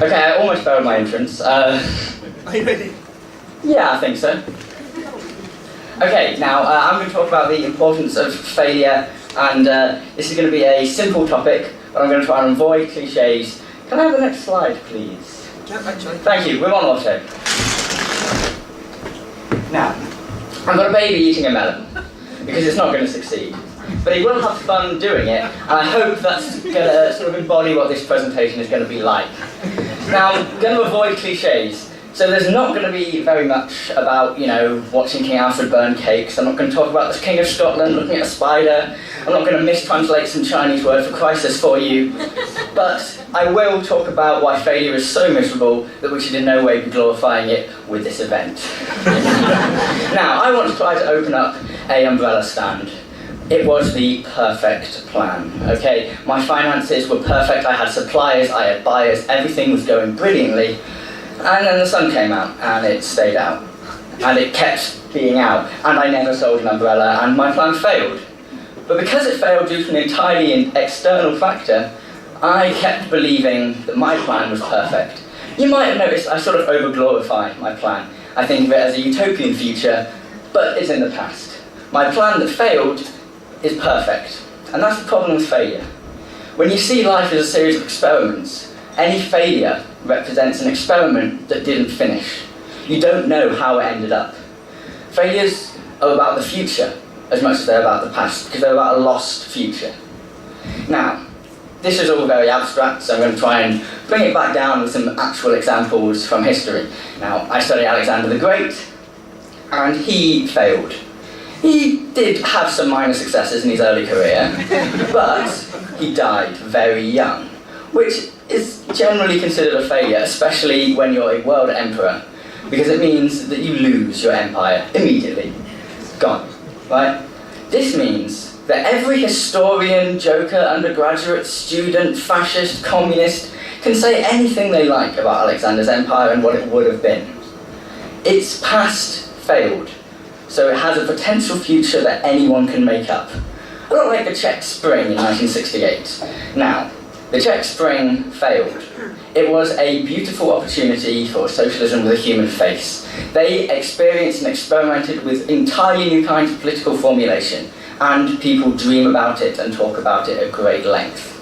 Okay, I almost failed my entrance. Are you ready? Yeah, I think so. Okay, now I'm going to talk about the importance of failure, and this is going to be a simple topic, but I'm going to try and avoid cliches. Can I have the next slide, please? Yeah, actually. Thank you, we're on auto. Now, I've got a baby eating a melon, because it's not going to succeed. But he will have fun doing it, and I hope that's going to sort of embody what this presentation is going to be like. Now, I'm going to avoid cliches. So there's not going to be very much about, watching King Alfred burn cakes. I'm not going to talk about the King of Scotland looking at a spider. I'm not going to mistranslate some Chinese word for crisis for you. But I will talk about why failure is so miserable that we should in no way be glorifying it with this event. Now, I want to try to open up an umbrella stand. It was the perfect plan, okay? My finances were perfect, I had suppliers, I had buyers, everything was going brilliantly. And then the sun came out, and it stayed out. And it kept being out, and I never sold an umbrella, and my plan failed. But because it failed due to an entirely external factor, I kept believing that my plan was perfect. You might have noticed I sort of over-glorify my plan. I think of it as a utopian future, but it's in the past. My plan that failed is perfect, and that's the problem with failure. When you see life as a series of experiments, any failure represents an experiment that didn't finish. You don't know how it ended up. Failures are about the future as much as they're about the past, because they're about a lost future. Now, this is all very abstract, so I'm going to try and bring it back down with some actual examples from history. Now, I studied Alexander the Great, and he failed. He did have some minor successes in his early career, but he died very young, which is generally considered a failure, especially when you're a world emperor, because it means that you lose your empire immediately. Gone, right? This means that every historian, joker, undergraduate, student, fascist, communist can say anything they like about Alexander's empire and what it would have been. Its past failed, so it has a potential future that anyone can make up. A lot like the Czech Spring in 1968. Now, the Czech Spring failed. It was a beautiful opportunity for socialism with a human face. They experienced and experimented with entirely new kinds of political formulation, and people dream about it and talk about it at great length.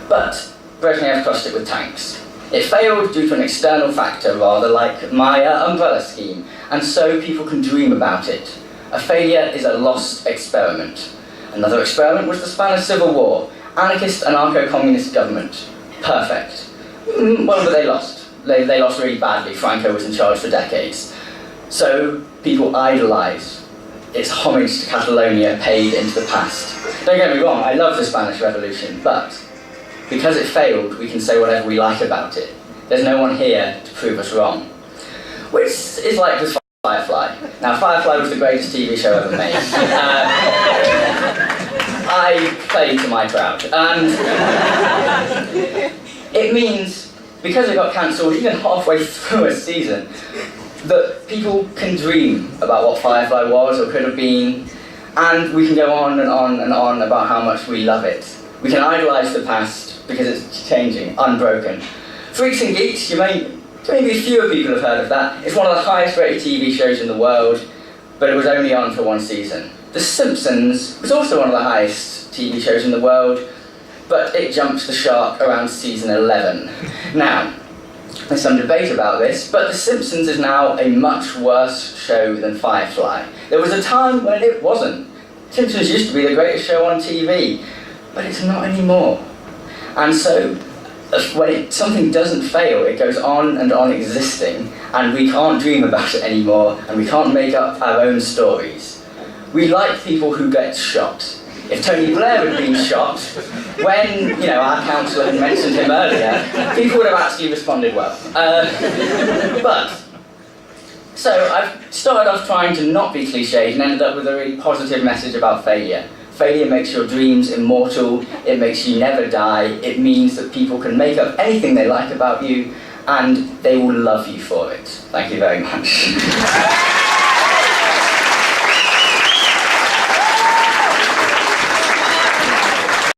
But Brezhnev crushed it with tanks. It failed due to an external factor, rather like my umbrella scheme, and so people can dream about it. A failure is a lost experiment. Another experiment was the Spanish Civil War. Anarchist, anarcho-communist government. Perfect. Well, but they lost. They lost really badly. Franco was in charge for decades. So people idolise. It's homage to Catalonia paid into the past. Don't get me wrong, I love the Spanish Revolution, but because it failed, we can say whatever we like about it. There's no one here to prove us wrong. Which is like with Firefly. Now, Firefly was the greatest TV show ever made. I played to my crowd, and it means, because it got cancelled even halfway through a season, that people can dream about what Firefly was or could have been, and we can go on and on and on about how much we love it. We can idolise the past because it's changing, unbroken. Freaks and Geeks, maybe fewer people have heard of that. It's one of the highest rated TV shows in the world, but it was only on for one season. The Simpsons was also one of the highest TV shows in the world, but it jumped the shark around season 11. Now, there's some debate about this, but The Simpsons is now a much worse show than Firefly. There was a time when it wasn't. Simpsons used to be the greatest show on TV, but it's not anymore. And so, when something doesn't fail, it goes on and on existing, and we can't dream about it anymore, and we can't make up our own stories. We like people who get shot. If Tony Blair had been shot, when our councillor had mentioned him earlier, people would have actually responded well. So I've started off trying to not be cliched and ended up with a really positive message about failure. Failure makes your dreams immortal, it makes you never die, it means that people can make up anything they like about you, and they will love you for it. Thank you very much.